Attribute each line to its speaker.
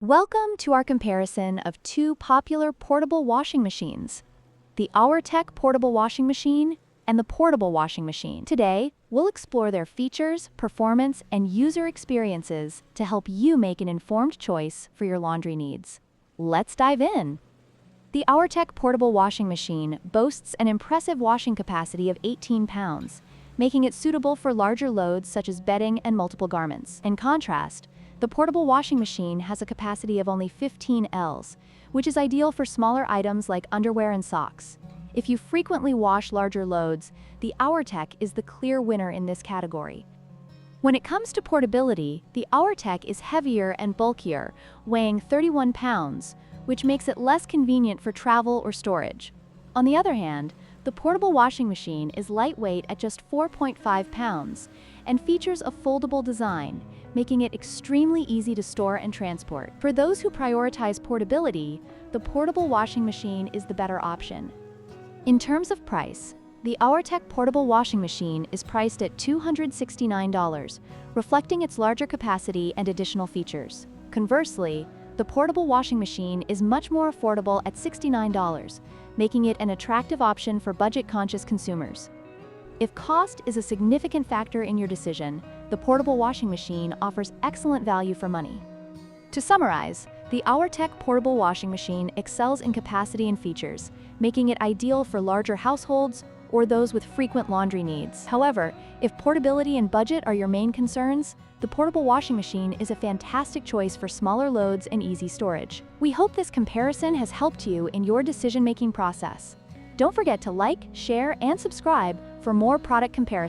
Speaker 1: Welcome to our comparison of two popular portable washing machines, the Auertech Portable Washing Machine and the Portable Washing Machine. Today, we'll explore their features, performance, and user experiences to help you make an informed choice for your laundry needs. Let's dive in. The Auertech Portable Washing Machine boasts an impressive washing capacity of 18 pounds, making it suitable for larger loads such as bedding and multiple garments. In contrast, the portable washing machine has a capacity of only 15 Ls, which is ideal for smaller items like underwear and socks. If you frequently wash larger loads, the Auertech is the clear winner in this category. When it comes to portability, the Auertech is heavier and bulkier, weighing 31 pounds, which makes it less convenient for travel or storage. On the other hand, the portable washing machine is lightweight at just 4.5 pounds and features a foldable design, making it extremely easy to store and transport. For those who prioritize portability, the portable washing machine is the better option. In terms of price, the Auertech Portable Washing Machine is priced at $269, reflecting its larger capacity and additional features. Conversely, the portable washing machine is much more affordable at $69, making it an attractive option for budget-conscious consumers. If cost is a significant factor in your decision, the portable washing machine offers excellent value for money. To summarize, the Auertech Portable Washing Machine excels in capacity and features, making it ideal for larger households or those with frequent laundry needs. However, if portability and budget are your main concerns, the portable washing machine is a fantastic choice for smaller loads and easy storage. We hope this comparison has helped you in your decision-making process. Don't forget to like, share, and subscribe for more product comparisons.